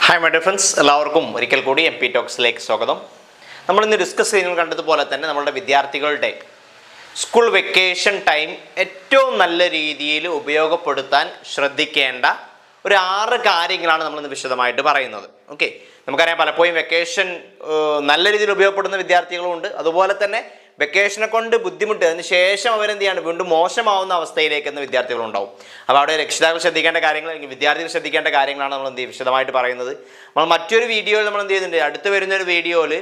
Hi my dear friends, എല്ലാവർക്കും ഒരിക്കൽ കൂടി MP ടോക്സിലേക്ക് സ്വാഗതം. നമ്മളിന്ന് ഡിസ്കസ് ചെയ്യുന്നത് കണ്ടതുപോലെ തന്നെ നമ്മളുടെ വിദ്യാർത്ഥികളുടെ സ്കൂൾ വെക്കേഷൻ ടൈം ഏറ്റവും നല്ല രീതിയിൽ ഉപയോഗപ്പെടുത്താൻ ശ്രദ്ധിക്കേണ്ട ഒരു 6 കാര്യങ്ങളാണ് നമ്മളിന്ന് വിശദമായിട്ട് പറയുന്നത്. ഓക്കെ, നമുക്കറിയാം പലപ്പോഴും വെക്കേഷൻ നല്ല രീതിയിൽ ഉപയോഗപ്പെടുന്ന വിദ്യാർത്ഥികളുമുണ്ട്. അതുപോലെ തന്നെ വെക്കേഷനെ കൊണ്ട് ബുദ്ധിമുട്ട് അതിന് ശേഷം അവരെന്ത് ചെയ്യാണ് വീണ്ടും മോശമാവുന്ന അവസ്ഥയിലേക്ക് എന്ന വിദ്യാർത്ഥികളുണ്ടാവും. അപ്പോൾ അവിടെ രക്ഷിതാക്കൾ ശ്രദ്ധിക്കേണ്ട കാര്യങ്ങൾ അല്ലെങ്കിൽ വിദ്യാർത്ഥികൾ ശ്രദ്ധിക്കേണ്ട കാര്യങ്ങളാണ് നമ്മൾ വിശദമായിട്ട് പറയുന്നത്. നമ്മൾ മറ്റൊരു വീഡിയോയിൽ നമ്മൾ എന്ത് ചെയ്യുന്നുണ്ട്, അടുത്ത് വരുന്നൊരു വീഡിയോയിൽ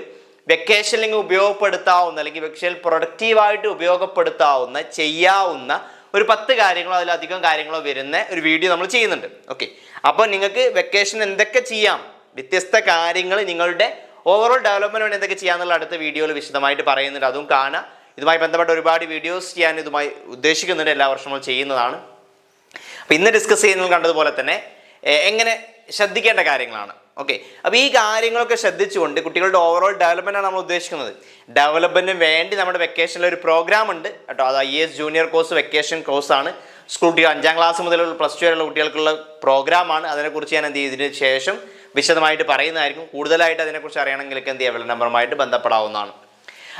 വെക്കേഷനിൽ ഉപയോഗപ്പെടുത്താവുന്ന അല്ലെങ്കിൽ വെക്കേഷനിൽ പ്രൊഡക്റ്റീവായിട്ട് ഉപയോഗപ്പെടുത്താവുന്ന ചെയ്യാവുന്ന ഒരു 10 കാര്യങ്ങളോ അതിലധികം കാര്യങ്ങളോ വരുന്ന ഒരു വീഡിയോ നമ്മൾ ചെയ്യുന്നുണ്ട്. ഓക്കെ, അപ്പോൾ നിങ്ങൾക്ക് വെക്കേഷൻ എന്തൊക്കെ ചെയ്യാം, വ്യത്യസ്ത കാര്യങ്ങൾ നിങ്ങളുടെ ഓവറോൾ ഡെവലപ്മെൻറ്റ് വേണ്ടി എന്തൊക്കെ ചെയ്യാന്നുള്ള അടുത്ത വീഡിയോയിൽ വിശദമായിട്ട് പറയുന്നുണ്ട്. അതും കാണാം. ഇതുമായി ബന്ധപ്പെട്ട ഒരുപാട് വീഡിയോസ് ചെയ്യാൻ ഇതുമായി ഉദ്ദേശിക്കുന്നുണ്ട്. എല്ലാ വർഷവും ചെയ്യുന്നതാണ്. അപ്പോൾ ഇന്ന് ഡിസ്കസ് ചെയ്യുന്നത് കണ്ടതുപോലെ തന്നെ എങ്ങനെ ശ്രദ്ധിക്കേണ്ട കാര്യങ്ങളാണ്. ഓക്കെ, അപ്പോൾ ഈ കാര്യങ്ങളൊക്കെ ശ്രദ്ധിച്ചുകൊണ്ട് കുട്ടികളുടെ ഓവറോൾ ഡെവലപ്മെൻറ്റാണ് നമ്മൾ ഉദ്ദേശിക്കുന്നത്. ഡെവലപ്മെൻറ്റിന് വേണ്ടി നമ്മുടെ വെക്കേഷനിൽ ഒരു പ്രോഗ്രാം ഉണ്ട് കേട്ടോ. അത് IAS ജൂനിയർ കോഴ്സ് വെക്കേഷൻ കോഴ്സാണ്. സ്കൂൾ കുട്ടികൾ 5ാം ക്ലാസ് മുതലുള്ള +2 വരെയുള്ള കുട്ടികൾക്കുള്ള പ്രോഗ്രാമാണ്. അതിനെക്കുറിച്ച് ഞാൻ എന്ത് ചെയ്യും ഇതിന് ശേഷം വിശദമായിട്ട് പറയുന്നതായിരിക്കും. കൂടുതലായിട്ട് അതിനെക്കുറിച്ച് അറിയണമെങ്കിലൊക്കെ എന്ത് ചെയ്യുക, നമ്പറുമായിട്ട് ബന്ധപ്പെടാവുന്നതാണ്.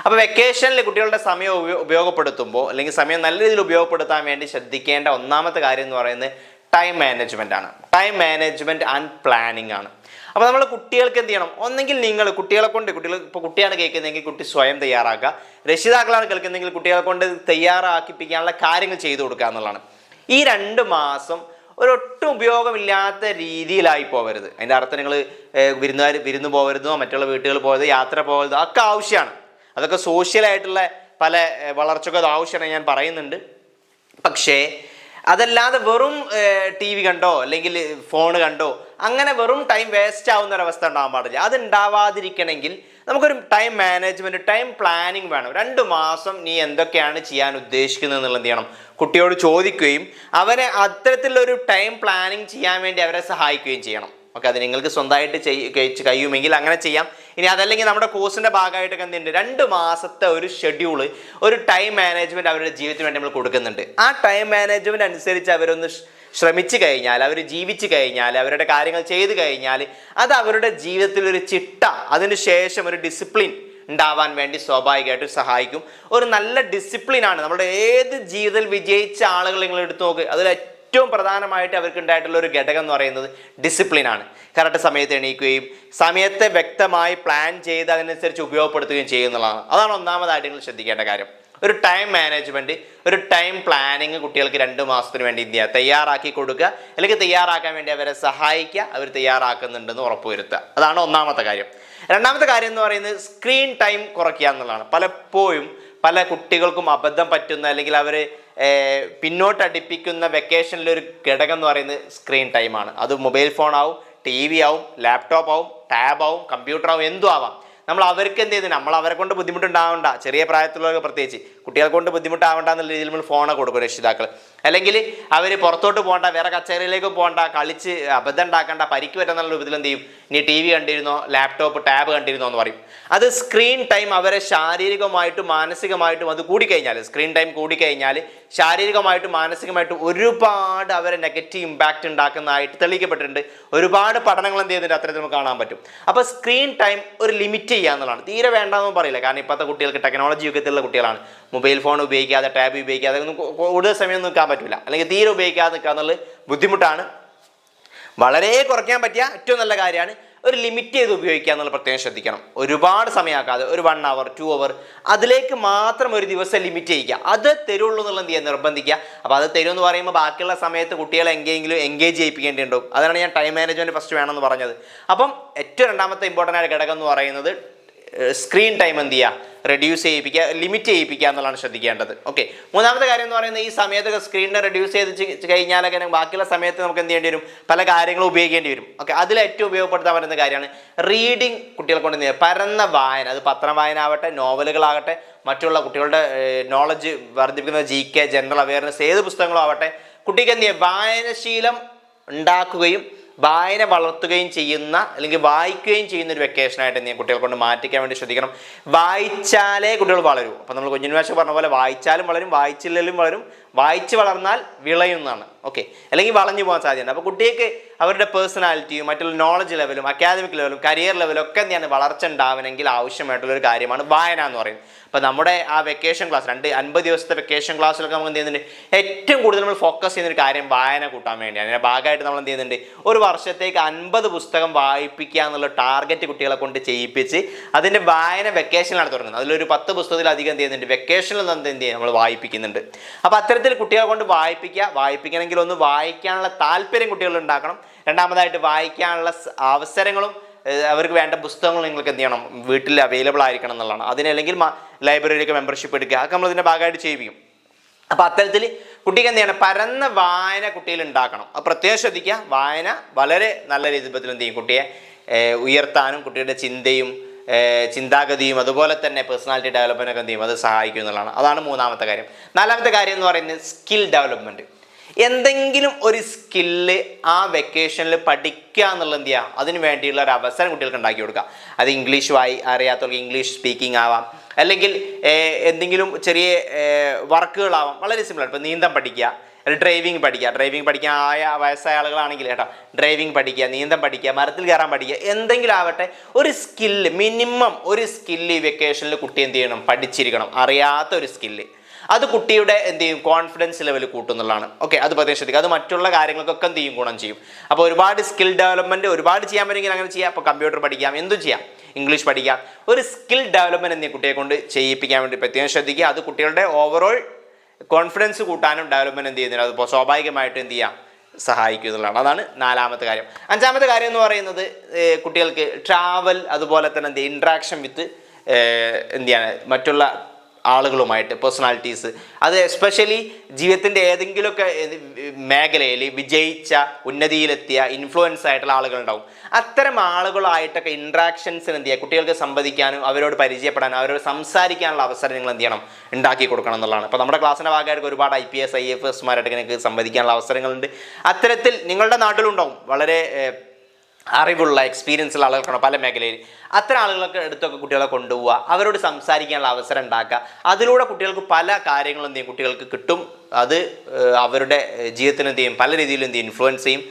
അപ്പോൾ വെക്കേഷനിൽ കുട്ടികളുടെ സമയം ഉപയോഗപ്പെടുത്തുമ്പോൾ അല്ലെങ്കിൽ സമയം നല്ല രീതിയിൽ ഉപയോഗപ്പെടുത്താൻ വേണ്ടി ശ്രദ്ധിക്കേണ്ട ഒന്നാമത്തെ കാര്യം എന്ന് പറയുന്നത് ടൈം മാനേജ്മെൻ്റ് ആണ്. ടൈം മാനേജ്മെൻറ്റ് ആൻഡ് പ്ലാനിങ് ആണ്. അപ്പോൾ നമ്മൾ കുട്ടികൾക്ക് എന്ത് ചെയ്യണം, ഒന്നെങ്കിൽ നിങ്ങൾ കുട്ടികളെ കൊണ്ട് ഇപ്പോൾ കുട്ടിയാണ് കേൾക്കുന്നതെങ്കിൽ കുട്ടി സ്വയം തയ്യാറാക്കുക, രക്ഷിതാക്കളാണ് കേൾക്കുന്നതെങ്കിൽ കുട്ടികളെ കൊണ്ട് തയ്യാറാക്കിപ്പിക്കാനുള്ള കാര്യങ്ങൾ ചെയ്തു കൊടുക്കുക എന്നുള്ളതാണ്. ഈ 2 മാസം ഒരൊട്ടും ഉപയോഗമില്ലാത്ത രീതിയിലായി പോകരുത്. അതിൻ്റെ അർത്ഥം നിങ്ങൾ വിരുന്ന് പോകരുതോ, മറ്റുള്ള വീട്ടുകൾ പോകരുത്, യാത്ര പോകരുതോ, ഒക്കെ ആവശ്യമാണ്. അതൊക്കെ സോഷ്യലായിട്ടുള്ള പല വളർച്ചയ്ക്കും അത് ആവശ്യമാണ്, ഞാൻ പറയുന്നുണ്ട്. പക്ഷേ അതല്ലാതെ വെറും TV കണ്ടോ അല്ലെങ്കിൽ ഫോൺ കണ്ടോ അങ്ങനെ വെറും ടൈം വേസ്റ്റ് ആവുന്ന ഒരവസ്ഥ ഉണ്ടാകാൻ പാടില്ല. അത് ഉണ്ടാവാതിരിക്കണമെങ്കിൽ നമുക്കൊരു ടൈം മാനേജ്മെൻറ്റ്, ടൈം പ്ലാനിങ് വേണം. 2 മാസം നീ എന്തൊക്കെയാണ് ചെയ്യാൻ ഉദ്ദേശിക്കുന്നത് എന്നുള്ളത് എന്ത് ചെയ്യണം, കുട്ടിയോട് ചോദിക്കുകയും അവരെ അത്തരത്തിലുള്ളൊരു ടൈം പ്ലാനിങ് ചെയ്യാൻ വേണ്ടി അവരെ സഹായിക്കുകയും ചെയ്യണം. ഓക്കെ, അത് നിങ്ങൾക്ക് സ്വന്തമായിട്ട് കഴിയുമെങ്കിൽ അങ്ങനെ ചെയ്യാം. ഇനി അതല്ലെങ്കിൽ നമ്മുടെ കോഴ്സിൻ്റെ ഭാഗമായിട്ടൊക്കെ എന്തുണ്ട്, 2 മാസത്തെ ഒരു ഷെഡ്യൂള്, ഒരു ടൈം മാനേജ്മെൻറ്റ് അവരുടെ ജീവിതത്തിന് വേണ്ടി നമ്മൾ കൊടുക്കുന്നുണ്ട്. ആ ടൈം മാനേജ്മെൻറ്റ് അനുസരിച്ച് അവരൊന്ന് ശ്രമിച്ചു കഴിഞ്ഞാൽ, അവർ ജീവിച്ചു കഴിഞ്ഞാൽ, അവരുടെ കാര്യങ്ങൾ ചെയ്തു കഴിഞ്ഞാൽ അത് അവരുടെ ജീവിതത്തിലൊരു ചിട്ട, അതിന് ശേഷം ഒരു ഡിസിപ്ലിൻ ഉണ്ടാവാൻ വേണ്ടി സ്വാഭാവികമായിട്ട് സഹായിക്കും. ഒരു നല്ല ഡിസിപ്ലിനാണ് നമ്മുടെ ഏത് ജീവിതത്തിൽ വിജയിച്ച ആളുകൾ നിങ്ങൾ എടുത്തു നോക്ക്, അതിൽ ഏറ്റവും പ്രധാനമായിട്ട് അവർക്ക് ഉണ്ടായിട്ടുള്ള ഒരു ഘടകം എന്ന് പറയുന്നത് ഡിസിപ്ലിനാണ്. കറക്റ്റ് സമയത്ത് എണീക്കുകയും സമയത്തെ വ്യക്തമായി പ്ലാൻ ചെയ്ത് അതിനനുസരിച്ച് ഉപയോഗപ്പെടുത്തുകയും ചെയ്യുന്നതാണ്. അതാണ് ഒന്നാമതായിട്ട് നിങ്ങൾ ശ്രദ്ധിക്കേണ്ട കാര്യം. ഒരു ടൈം മാനേജ്മെൻറ്റ്, ഒരു ടൈം പ്ലാനിങ് കുട്ടികൾക്ക് 2 മാസത്തിന് വേണ്ടി എന്ത് ചെയ്യുക, തയ്യാറാക്കി കൊടുക്കുക, അല്ലെങ്കിൽ തയ്യാറാക്കാൻ വേണ്ടി അവരെ സഹായിക്കുക, അവർ തയ്യാറാക്കുന്നുണ്ടെന്ന് ഉറപ്പുവരുത്തുക. അതാണ് ഒന്നാമത്തെ കാര്യം. രണ്ടാമത്തെ കാര്യം എന്ന് പറയുന്നത് സ്ക്രീൻ ടൈം കുറയ്ക്കുക എന്നുള്ളതാണ്. പലപ്പോഴും പല കുട്ടികൾക്കും അബദ്ധം പറ്റുന്ന അല്ലെങ്കിൽ അവർ പിന്നോട്ടടിപ്പിക്കുന്ന വെക്കേഷനിലൊരു ഘടകം എന്ന് പറയുന്നത് സ്ക്രീൻ ടൈമാണ്. അത് മൊബൈൽ ഫോൺ ആവും, TV ആവും, ലാപ്ടോപ്പ് ആവും, ടാബ് ആവും, കമ്പ്യൂട്ടർ ആവും, എന്തും ആവാം. നമ്മൾ അവർക്ക് എന്ത് ചെയ്യുന്നത്, നമ്മൾ അവരെ കൊണ്ട് ബുദ്ധിമുട്ടുണ്ടാവണ്ട, ചെറിയ പ്രായത്തിലുള്ളവർക്ക് പ്രത്യേകിച്ച് കുട്ടികളെ കൊണ്ട് ബുദ്ധിമുട്ടാവണ്ട എന്നുള്ള രീതിയിൽ നമ്മൾ ഫോണ് കൊടുക്കും രക്ഷിതാക്കൾ. അല്ലെങ്കിൽ അവർ പുറത്തോട്ട് പോകണ്ട, വേറെ കച്ചേരിയിലേക്ക് പോകണ്ട, കളിച്ച് അബദ്ധം ഉണ്ടാക്കണ്ട, പരിക്ക് പറ്റുന്ന രൂപത്തിൽ എന്ത് ചെയ്യും, നീ TV കണ്ടിരുന്നോ, ലാപ്ടോപ്പ് ടാബ് കണ്ടിരുന്നോ എന്ന് പറയും. അത് സ്ക്രീൻ ടൈം അവരെ ശാരീരികമായിട്ടും മാനസികമായിട്ടും അത് കൂടിക്കഴിഞ്ഞാൽ, സ്ക്രീൻ ടൈം കൂടിക്കഴിഞ്ഞാൽ ശാരീരികമായിട്ടും മാനസികമായിട്ടും ഒരുപാട് അവരെ നെഗറ്റീവ് ഇമ്പാക്റ്റ് ഉണ്ടാക്കുന്നതായിട്ട് തെളിയിക്കപ്പെട്ടിട്ടുണ്ട്. ഒരുപാട് പഠനങ്ങൾ എന്ത് ചെയ്യുന്നുണ്ട്, അത്തരത്തിൽ നമുക്ക് കാണാൻ പറ്റും. അപ്പോൾ സ്ക്രീൻ ടൈം ഒരു ലിമിറ്റ് ചെയ്യുക എന്നുള്ളതാണ്. തീരെ വേണ്ടാന്നും പറയില്ല, കാരണം ഇപ്പോഴത്തെ കുട്ടികൾക്ക് ടെക്നോളജി യുഗത്തിലുള്ള കുട്ടികളാണ്. മൊബൈൽ ഫോൺ ഉപയോഗിക്കാതെ, ടാബ് ഉപയോഗിക്കാതെ ഒന്നും കൂടുതൽ സമയം നിൽക്കാൻ പറ്റില്ല, അല്ലെങ്കിൽ തീരെ ഉപയോഗിക്കാതെ നിൽക്കുക എന്നുള്ളത് ബുദ്ധിമുട്ടാണ്. വളരെ കുറയ്ക്കാൻ പറ്റിയ ഏറ്റവും നല്ല കാര്യമാണ് ഒരു ലിമിറ്റ് ചെയ്ത് ഉപയോഗിക്കുക എന്നുള്ള പ്രത്യേകം ശ്രദ്ധിക്കണം. ഒരുപാട് സമയമാക്കാതെ ഒരു 1 hour 2 hour അതിലേക്ക് മാത്രം ഒരു ദിവസം ലിമിറ്റ് ചെയ്യുക. അത് തരുള്ളൂ എന്നുള്ള എന്ത് ചെയ്യുക, നിർബന്ധിക്കുക. അപ്പോൾ അത് തരുമെന്ന് പറയുമ്പോൾ ബാക്കിയുള്ള സമയത്ത് കുട്ടികളെ എൻഗേജ് ചെയ്യിപ്പിക്കേണ്ടിയുണ്ടാവും. അതാണ് ഞാൻ ടൈം മാനേജ്മെൻറ്റ് ഫസ്റ്റ് വേണമെന്ന് പറഞ്ഞത്. അപ്പം ഏറ്റവും രണ്ടാമത്തെ ഇമ്പോർട്ടൻ്റ് ആയ ഘടകം എന്ന് പറയുന്നത് സ്ക്രീൻ ടൈം എന്ത് ചെയ്യുക, റെഡ്യൂസ് ചെയ്യിപ്പിക്കുക, ലിമിറ്റ് ചെയ്യിപ്പിക്കുക എന്നുള്ളതാണ് ശ്രദ്ധിക്കേണ്ടത്. ഓക്കെ, മൂന്നാമത്തെ കാര്യം എന്ന് പറയുന്നത് ഈ സമയത്തൊക്കെ സ്ക്രീനിനെ റെഡ്യൂസ് ചെയ്ത് കഴിഞ്ഞാലൊക്കെ ബാക്കിയുള്ള സമയത്ത് നമുക്ക് എന്ത് ചെയ്യേണ്ടി വരും, പല കാര്യങ്ങളും ഉപയോഗിക്കേണ്ടി വരും. ഓക്കെ, അതിൽ ഏറ്റവും ഉപയോഗപ്പെടുത്താൻ പറ്റുന്ന കാര്യമാണ് റീഡിങ്. കുട്ടികളെ കൊണ്ട് എന്ത് ചെയ്യുക, പരന്ന വായന, അത് പത്രം വായന ആവട്ടെ, നോവലുകളാകട്ടെ, മറ്റുള്ള കുട്ടികളുടെ നോളജ് വർദ്ധിപ്പിക്കുന്ന GK, ജനറൽ അവയർനെസ്, ഏത് പുസ്തകങ്ങളും ആവട്ടെ, കുട്ടിക്ക് എന്ത് ചെയ്യുക, വായനശീലം ഉണ്ടാക്കുകയും വായന വളർത്തുകയും ചെയ്യുന്ന അല്ലെങ്കിൽ വായിക്കുകയും ചെയ്യുന്ന ഒരു വെക്കേഷനായിട്ട് ഞാൻ കുട്ടികളെ കൊണ്ട് മാറ്റിക്കാൻ വേണ്ടി ശ്രദ്ധിക്കണം. വായിച്ചാലേ കുട്ടികൾ വളരും. അപ്പോൾ നമ്മൾ കുഞ്ഞുനിവാശ പറഞ്ഞ പോലെ വായിച്ചാലും വളരും, വായിച്ചില്ലെങ്കിലും വളരും, വായിച്ച് വളർന്നാൽ വിളയുന്നതാണ്. ഓക്കെ, അല്ലെങ്കിൽ വളഞ്ഞു പോകാൻ സാധ്യതയുണ്ട്. അപ്പോൾ കുട്ടിക്ക് അവരുടെ പേഴ്സണാലിറ്റിയും മറ്റുള്ള നോളജ് ലെവലും അക്കാദമിക് ലെവലും കരിയർ ലെവലും ഒക്കെ എന്താണ് വളർച്ച ഉണ്ടാവണമെങ്കിൽ ആവശ്യമായിട്ടുള്ളൊരു കാര്യമാണ് വായന എന്ന് പറയുന്നത്. അപ്പോൾ നമ്മുടെ ആ വെക്കേഷൻ ക്ലാസ് 50 ദിവസത്തെ വെക്കേഷൻ ക്ലാസ്സിലൊക്കെ നമുക്ക് എന്ത് ചെയ്യുന്നുണ്ട്, ഏറ്റവും കൂടുതൽ നമ്മൾ ഫോക്കസ് ചെയ്യുന്നൊരു കാര്യം വായന കൂട്ടാൻ വേണ്ടിയാണ്. അതിൻ്റെ ഭാഗമായിട്ട് നമ്മൾ എന്ത് ചെയ്യുന്നുണ്ട്, ഒരു വർഷത്തേക്ക് 50 പുസ്തകം വായിപ്പിക്കുക എന്നുള്ള ടാർഗറ്റ് കുട്ടികളെ കൊണ്ട് ചെയ്യിപ്പിച്ച് അതിൻ്റെ വായന വെക്കേഷനിലാണ് തുടങ്ങുന്നത്. അതിലൊരു 10 പുസ്തകത്തിലധികം എന്ത് ചെയ്യുന്നുണ്ട്, വെക്കേഷനിൽ നിന്ന് എന്ത് ചെയ്യുക നമ്മൾ വായിപ്പിക്കുന്നുണ്ട്. അപ്പോൾ അത്തരത്തിൽ കുട്ടികളെ കൊണ്ട് വായിപ്പിക്കണമെങ്കിൽ ഒന്ന് വായിക്കാനുള്ള താല്പര്യം കുട്ടികളിൽ ഉണ്ടാക്കണം. രണ്ടാമതായിട്ട് വായിക്കാനുള്ള അവസരങ്ങളും അവർക്ക് വേണ്ട പുസ്തകങ്ങൾ നിങ്ങൾക്ക് എന്ത് ചെയ്യണം, വീട്ടിൽ അവൈലബിൾ ആയിരിക്കണം എന്നുള്ളതാണ്. അതിനല്ലെങ്കിൽ ലൈബ്രറിയിലേക്ക് മെമ്പർഷിപ്പ് എടുക്കുക, അതൊക്കെ നമ്മൾ ഇതിൻ്റെ ഭാഗമായിട്ട് ചെയ്യിപ്പിക്കും. അപ്പോൾ അത്തരത്തിൽ കുട്ടിക്ക് എന്ത് ചെയ്യണം, പരന്ന വായന കുട്ടിയിൽ ഉണ്ടാക്കണം. അത് പ്രത്യേകം ശ്രദ്ധിക്കുക. വായന വളരെ നല്ല രീതിയിൽ എന്ത് ചെയ്യും, കുട്ടിയെ ഉയർത്താനും കുട്ടിയുടെ ചിന്താഗതിയും അതുപോലെ തന്നെ പേഴ്സണാലിറ്റി ഡെവലപ്മെൻ്റ് ഒക്കെ എന്ത് ചെയ്യും, അത് സഹായിക്കും എന്നുള്ളതാണ്. അതാണ് മൂന്നാമത്തെ കാര്യം. നാലാമത്തെ കാര്യം എന്ന് പറയുന്നത് സ്കിൽ ഡെവലപ്മെൻറ്റ്. എന്തെങ്കിലും ഒരു സ്കില്ല് ആ വെക്കേഷനിൽ പഠിക്കുക എന്നുള്ളത് എന്ത് ചെയ്യുക, അതിന് വേണ്ടിയുള്ള ഒരു അവസരം കുട്ടികൾക്ക് ഉണ്ടാക്കി കൊടുക്കുക. അത് ഇംഗ്ലീഷ് അറിയാത്തവർക്ക് ഇംഗ്ലീഷ് സ്പീക്കിംഗ് ആവാം, അല്ലെങ്കിൽ എന്തെങ്കിലും ചെറിയ വർക്കുകളാവാം. വളരെ സിമ്പിളാണ്. ഇപ്പോൾ നീന്തം പഠിക്കുക, ഡ്രൈവിംഗ് പഠിക്കാൻ വയസ്സായ ആളുകളാണെങ്കിൽ ഡ്രൈവിംഗ് പഠിക്കുക, നീന്തം പഠിക്കുക, മരത്തിൽ കയറാൻ പഠിക്കുക, എന്തെങ്കിലും ആവട്ടെ ഒരു സ്കില്ല്, മിനിമം ഒരു സ്കില്ല് ഈ വെക്കേഷനിൽ കുട്ടി എന്ത് ചെയ്യണം, പഠിച്ചിരിക്കണം. അറിയാത്ത ഒരു സ്കില്ല്, അത് കുട്ടിയുടെ എന്ത് ചെയ്യും, കോൺഫിഡൻസ് ലെവൽ കൂട്ടുന്നുള്ളതാണ്. ഓക്കെ, അത് പ്രത്യേകം ശ്രദ്ധിക്കുക. അത് മറ്റുള്ള കാര്യങ്ങൾക്കൊക്കെ എന്ത് ചെയ്യും, ഗുണം ചെയ്യും. അപ്പോൾ ഒരുപാട് സ്കിൽ ഡെവലപ്മെൻറ്റ് ഒരുപാട് ചെയ്യാൻ പറ്റുമെങ്കിൽ അങ്ങനെ ചെയ്യാം. അപ്പോൾ കമ്പ്യൂട്ടർ പഠിക്കാം, എന്തും ചെയ്യാം, ഇംഗ്ലീഷ് പഠിക്കാം. ഒരു സ്കിൽ ഡെവലപ്മെൻറ്റ് എന്നീ കുട്ടിയെ കൊണ്ട് ചെയ്യിപ്പിക്കാൻ വേണ്ടി പ്രത്യേകം ശ്രദ്ധിക്കുക. അത് കുട്ടികളുടെ ഓവറോൾ കോൺഫിഡൻസ് കൂട്ടാനും ഡെവലപ്മെൻറ്റ് എന്ത് ചെയ്യുന്നില്ല, അതിപ്പോൾ സ്വാഭാവികമായിട്ടും എന്ത് ചെയ്യാം, സഹായിക്കും എന്നുള്ളതാണ്. അതാണ് നാലാമത്തെ കാര്യം. അഞ്ചാമത്തെ കാര്യം എന്ന് പറയുന്നത് കുട്ടികൾക്ക് ട്രാവൽ, അതുപോലെ തന്നെ എന്ത് ഇൻട്രാക്ഷൻ വിത്ത് എന്ത് ചെയ്യാണ്, മറ്റുള്ള ആളുകളുമായിട്ട്, പേഴ്സണാലിറ്റീസ്. അത് എസ്പെഷ്യലി ജീവിതത്തിൻ്റെ ഏതെങ്കിലുമൊക്കെ മേഖലയിൽ വിജയിച്ച, ഉന്നതിയിലെത്തിയ, ഇൻഫ്ലുവൻസ് ആയിട്ടുള്ള ആളുകളുണ്ടാവും. അത്തരം ആളുകളായിട്ടൊക്കെ ഇൻട്രാക്ഷൻസിന് എന്ത് ചെയ്യുക, കുട്ടികൾക്ക് സംവദിക്കാനും അവരോട് പരിചയപ്പെടാനും അവരോട് സംസാരിക്കാനുള്ള അവസരം നിങ്ങൾ എന്ത് ചെയ്യണം, ഉണ്ടാക്കി കൊടുക്കണം എന്നുള്ളതാണ്. അപ്പോൾ നമ്മുടെ ക്ലാസ്സിൻ്റെ ഭാഗമായിട്ട് ഒരുപാട് IPS IAFSമാരായിട്ട് നിങ്ങൾക്ക് സംവദിക്കാനുള്ള അവസരങ്ങളുണ്ട്. അത്തരത്തിൽ നിങ്ങളുടെ നാട്ടിലുണ്ടാവും വളരെ അറിവുള്ള എക്സ്പീരിയൻസുള്ള ആളുകൾക്കാണോ പല മേഖലയിൽ. അത്തരം ആളുകളൊക്കെ അടുത്തൊക്കെ കുട്ടികളെ കൊണ്ടുപോവുക, അവരോട് സംസാരിക്കാനുള്ള അവസരം ഉണ്ടാക്കുക. അതിലൂടെ കുട്ടികൾക്ക് പല കാര്യങ്ങളും എന്ത് ചെയ്യും, കുട്ടികൾക്ക് കിട്ടും. അത് അവരുടെ ജീവിതത്തിന് എന്ത് ചെയ്യും, പല രീതിയിലും എന്ത് ചെയ്യും, ഇൻഫ്ലുവൻസ് ചെയ്യും.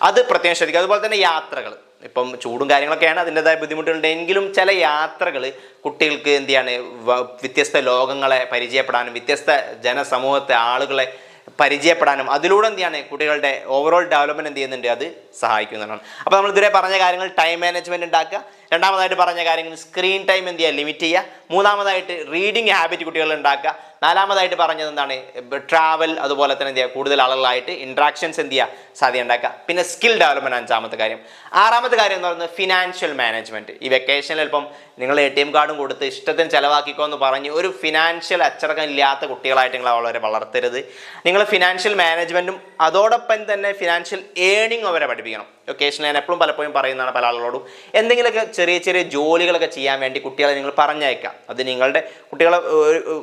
അത് പ്രത്യേകം ശ്രദ്ധിക്കുക. അതുപോലെ തന്നെ യാത്രകൾ, ഇപ്പം ചൂടും കാര്യങ്ങളൊക്കെയാണ്, അതിൻ്റെതായ ബുദ്ധിമുട്ടുണ്ടെങ്കിലും ചില യാത്രകൾ കുട്ടികൾക്ക് എന്ത് ചെയ്യാണ്, വ്യത്യസ്ത ലോകങ്ങളെ പരിചയപ്പെടാനും വ്യത്യസ്ത ജനസമൂഹത്തെ ആളുകളെ പരിചയപ്പെടാനും അതിലൂടെ എന്ത് ചെയ്യാണ്, കുട്ടികളുടെ ഓവറോൾ ഡെവലപ്മെൻറ്റ് എന്ത് ചെയ്യുന്നുണ്ട്, അത് സഹായിക്കുന്നതാണ്. അപ്പോൾ നമ്മൾ ഇതുവരെ പറഞ്ഞ കാര്യങ്ങൾ ടൈം മാനേജ്മെൻറ്റ് ഉണ്ടാക്കുക, രണ്ടാമതായിട്ട് പറഞ്ഞ കാര്യങ്ങൾ സ്ക്രീൻ ടൈം എന്ത് ചെയ്യുക, ലിമിറ്റ് ചെയ്യുക, മൂന്നാമതായിട്ട് റീഡിങ് ഹാബിറ്റ് കുട്ടികൾ ഉണ്ടാക്കുക, നാലാമതായിട്ട് പറഞ്ഞത് എന്താണ്, ട്രാവൽ, അതുപോലെ തന്നെ എന്ത് ചെയ്യുക, കൂടുതൽ ആളുകളായിട്ട് ഇൻട്രാക്ഷൻസ് എന്ത് ചെയ്യുക, സാധ്യത ഉണ്ടാക്കുക, പിന്നെ സ്കിൽ ഡെവലപ്മെൻറ്റ് അഞ്ചാമത്തെ കാര്യം. ആറാമത്തെ കാര്യം എന്ന് പറയുന്നത് ഫിനാൻഷ്യൽ മാനേജ്മെൻറ്റ്. ഈ വെക്കേഷനിൽ ചിലപ്പം നിങ്ങൾ ATM കാർഡും കൊടുത്ത് ഇഷ്ടത്തിന് ചിലവാക്കിക്കോ എന്ന് പറഞ്ഞ് ഒരു ഫിനാൻഷ്യൽ അച്ചടക്കം ഇല്ലാത്ത കുട്ടികളായിട്ട് നിങ്ങൾ വളരെ വളർത്തരുത്. നിങ്ങൾ ഫിനാൻഷ്യൽ മാനേജ്മെൻറ്റും അതോടൊപ്പം തന്നെ ഫിനാൻഷ്യൽ ഏണിംഗ് അവരെ പഠിപ്പിക്കണം. വെക്കേഷനിൽ ഞാൻ എപ്പോഴും പലപ്പോഴും പറയുന്നതാണ് പല ആളുകളോടും, എന്തെങ്കിലുമൊക്കെ ചെറിയ ചെറിയ ജോലികളൊക്കെ ചെയ്യാൻ വേണ്ടി കുട്ടികളെ നിങ്ങൾ പറഞ്ഞയക്കാം. അത് നിങ്ങളുടെ കുട്ടികളെ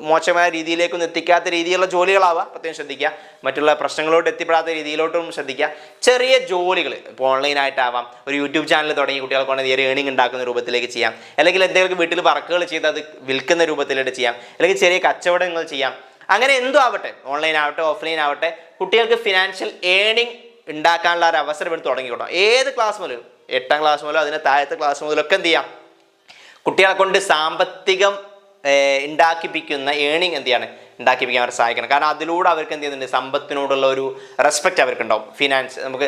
മോശമായ രീതിയിലേക്കൊന്നും എത്തിക്കാത്ത രീതിയിലുള്ള ജോലികളാവാം, പ്രത്യേകം ശ്രദ്ധിക്കുക. മറ്റുള്ള പ്രശ്നങ്ങളോട്ട് എത്തിപ്പെടാത്ത രീതിയിലോട്ടും ശ്രദ്ധിക്കുക. ചെറിയ ജോലികൾ ഇപ്പോൾ ഓൺലൈനായിട്ടാവാം, ഒരു യൂട്യൂബ് ചാനൽ തുടങ്ങി കുട്ടികളെ കൊണ്ട് ഒരു ഏണിംഗ് ഉണ്ടാക്കുന്ന രൂപത്തിലേക്ക് ചെയ്യാം, അല്ലെങ്കിൽ എന്തെങ്കിലും വീട്ടിൽ വർക്കുകൾ ചെയ്ത് അത് വിൽക്കുന്ന രൂപത്തിലേക്ക് ചെയ്യാം, അല്ലെങ്കിൽ ചെറിയ കച്ചവടങ്ങൾ ചെയ്യാം. അങ്ങനെ എന്തോ ആവട്ടെ, ഓൺലൈൻ ആവട്ടെ ഓഫ്ലൈൻ ആവട്ടെ, കുട്ടികൾക്ക് ഫിനാൻഷ്യൽ ഏണിംഗ് ഉണ്ടാക്കാനുള്ള ഒരു അവസരം എടുത്ത് തുടങ്ങിക്കൊള്ളാം. ഏത് ക്ലാസ് മുതലും, 8ാം ക്ലാസ് മുതലോ അതിന് താഴത്തെ ക്ലാസ് മുതലൊക്കെ എന്ത് ചെയ്യാം, കുട്ടികളെ കൊണ്ട് സാമ്പത്തികം ഉണ്ടാക്കിപ്പിക്കുന്ന ഏണിംഗ് എന്ത് ചെയ്യാണ്, ഉണ്ടാക്കിപ്പിക്കാൻ അവരെ സഹായിക്കണം. കാരണം അതിലൂടെ അവർക്ക് എന്ത് ചെയ്യുന്നുണ്ട്, സമ്പത്തിനോടുള്ള ഒരു റെസ്പെക്റ്റ് അവർക്കുണ്ടാവും. ഫിനാൻസ് നമുക്ക്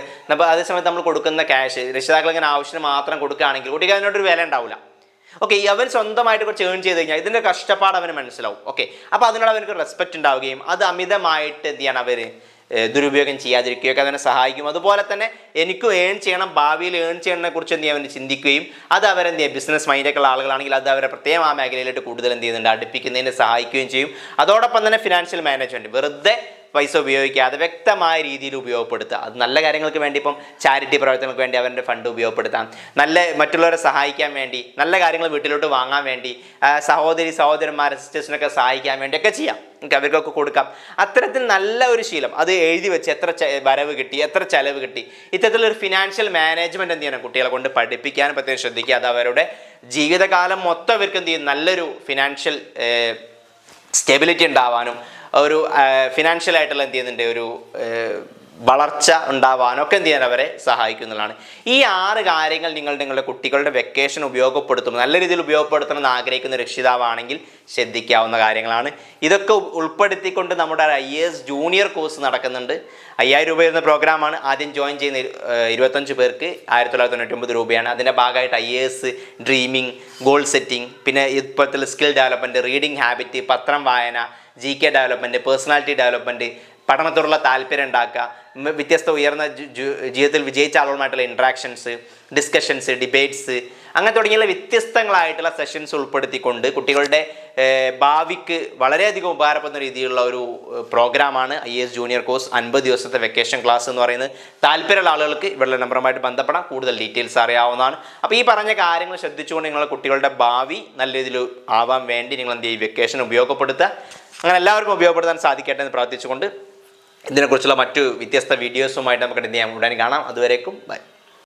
അതേസമയത്ത് നമ്മൾ കൊടുക്കുന്ന ക്യാഷ് രക്ഷിതാക്കൾ ഇങ്ങനെ ആവശ്യത്തിന് മാത്രം കൊടുക്കുകയാണെങ്കിൽ കുട്ടിക്ക് അതിനോടൊരു വില ഉണ്ടാവില്ല. ഓക്കെ, അവൻ സ്വന്തമായിട്ട് കുറച്ച് ഏൺ ചെയ്ത് കഴിഞ്ഞാൽ ഇതിൻ്റെ കഷ്ടപ്പാട് അവന് മനസ്സിലാവും. ഓക്കെ, അപ്പോൾ അതിനോട് അവർക്ക് റെസ്പെക്റ്റ് ഉണ്ടാവുകയും അത് അമിതമായിട്ട് എന്ത് ചെയ്യണം, അവർ ദുരുപയോഗം ചെയ്യാതിരിക്കുകയൊക്കെ അതിനെ സഹായിക്കും. അതുപോലെ തന്നെ എനിക്കും ഏൺ ചെയ്യണം, ഭാവിയിൽ ഏൺ ചെയ്യണതിനെ കുറിച്ച് എന്ത് ചെയ്യാൻ ചിന്തിക്കുകയും അത് അവരെന്ത് ചെയ്യുക, ബിസിനസ് മൈൻഡൊക്കെ ഉള്ള ആളുകളാണെങ്കിൽ അത് അവരെ പ്രത്യേകം ആ മേഖലയിലായിട്ട് കൂടുതൽ എന്ത് ചെയ്യുന്നുണ്ട്, അടുപ്പിക്കുന്നതിന് സഹായിക്കുകയും ചെയ്യും. അതോടൊപ്പം തന്നെ ഫിനാൻഷ്യൽ മാനേജ്മെൻറ്റ്, വെറുതെ പൈസ ഉപയോഗിക്കാതെ വ്യക്തമായ രീതിയിൽ ഉപയോഗപ്പെടുത്തുക. അത് നല്ല കാര്യങ്ങൾക്ക് വേണ്ടി, ഇപ്പം ചാരിറ്റി പ്രവർത്തനങ്ങൾക്ക് വേണ്ടി അവരുടെ ഫണ്ട് ഉപയോഗപ്പെടുത്താം, നല്ല മറ്റുള്ളവരെ സഹായിക്കാൻ വേണ്ടി, നല്ല കാര്യങ്ങൾ വീട്ടിലോട്ട് വാങ്ങാൻ വേണ്ടി, സഹോദരന്മാരെ സിസ്റ്റേഴ്സിനൊക്കെ സഹായിക്കാൻ വേണ്ടിയൊക്കെ ചെയ്യാം, അവർക്കൊക്കെ കൊടുക്കാം. അത്തരത്തിൽ നല്ല ഒരു ശീലം അത് എഴുതി വെച്ച് എത്ര വരവ് കിട്ടി, എത്ര ചെലവ് കിട്ടി, ഇത്തരത്തിലൊരു ഫിനാൻഷ്യൽ മാനേജ്മെൻറ്റ് എന്ത് ചെയ്യണം, കുട്ടികളെ കൊണ്ട് പഠിപ്പിക്കാനും പ്രത്യേകം ശ്രദ്ധിക്കുക. അത് അവരുടെ ജീവിതകാലം മൊത്തം അവർക്ക് എന്ത് ചെയ്യും, നല്ലൊരു ഫിനാൻഷ്യൽ സ്റ്റെബിലിറ്റി ഉണ്ടാവാനും ഒരു ഫിനാൻഷ്യലായിട്ടുള്ള എന്ത് ചെയ്യുന്നുണ്ട്, ഒരു വളർച്ച ഉണ്ടാവാനൊക്കെ എന്ത് ചെയ്യാൻ അവരെ സഹായിക്കുന്നതാണ്. ഈ 6 കാര്യങ്ങൾ നിങ്ങളുടെ കുട്ടികളുടെ വെക്കേഷൻ ഉപയോഗപ്പെടുത്തും, നല്ല രീതിയിൽ ഉപയോഗപ്പെടുത്തണം എന്ന് ആഗ്രഹിക്കുന്ന രക്ഷിതാവാണെങ്കിൽ ശ്രദ്ധിക്കാവുന്ന കാര്യങ്ങളാണ്. ഇതൊക്കെ ഉൾപ്പെടുത്തിക്കൊണ്ട് നമ്മുടെ IAS ജൂനിയർ കോഴ്സ് നടക്കുന്നുണ്ട്. 5000 രൂപ വരുന്ന പ്രോഗ്രാമാണ്. ആദ്യം ജോയിൻ ചെയ്യുന്ന 25 പേർക്ക് 1999 രൂപയാണ്. അതിൻ്റെ ഭാഗമായിട്ട് IAS, ഡ്രീമിങ്, ഗോൾ സെറ്റിംഗ്, പിന്നെ ഇപ്പോഴത്തെ സ്കിൽ ഡെവലപ്മെൻറ്റ്, റീഡിംഗ് ഹാബിറ്റ്, പത്രം വായന, GK ഡെവലപ്മെൻറ്റ്, പേഴ്സണാലിറ്റി ഡെവലപ്മെൻറ്റ്, പഠനത്തോടുള്ള താല്പര്യം ഉണ്ടാക്കുക, വ്യത്യസ്ത ഉയർന്ന ജീവിതത്തിൽ വിജയിച്ച ആളുകളുമായിട്ടുള്ള ഇൻട്രാക്ഷൻസ്, ഡിസ്കഷൻസ്, ഡിബേറ്റ്സ്, അങ്ങനെ തുടങ്ങിയുള്ള വ്യത്യസ്തങ്ങളായിട്ടുള്ള സെഷൻസ് ഉൾപ്പെടുത്തിക്കൊണ്ട് കുട്ടികളുടെ ഭാവിക്ക് വളരെയധികം ഉപകാരപ്പെടുന്ന രീതിയിലുള്ള ഒരു പ്രോഗ്രാമാണ് IAS ജൂനിയർ കോഴ്സ്. 50 ദിവസത്തെ വെക്കേഷൻ ക്ലാസ് എന്ന് പറയുന്നത്. താല്പര്യമുള്ള ആളുകൾക്ക് ഇവരുടെ നമ്പറുമായിട്ട് ബന്ധപ്പെടാം, കൂടുതൽ ഡീറ്റെയിൽസ് അറിയാവുന്നതാണ്. അപ്പോൾ ഈ പറഞ്ഞ കാര്യങ്ങൾ ശ്രദ്ധിച്ചുകൊണ്ട് നിങ്ങളുടെ കുട്ടികളുടെ ഭാവി നല്ല രീതിയിൽ ആവാൻ വേണ്ടി നിങ്ങൾ എന്ത് ചെയ്യും, വെക്കേഷൻ ഉപയോഗപ്പെടുത്തുക. അങ്ങനെ എല്ലാവർക്കും ഉപയോഗപ്പെടുത്താൻ സാധിക്കട്ടെ എന്ന് പ്രാർത്ഥിച്ചുകൊണ്ട് ഇതിനെക്കുറിച്ചുള്ള മറ്റു വ്യത്യസ്ത വീഡിയോസുമായിട്ട് നമുക്ക് എന്ത് ചെയ്യാം, ഉടനെ കാണാം. അതുവരേക്കും ബൈ.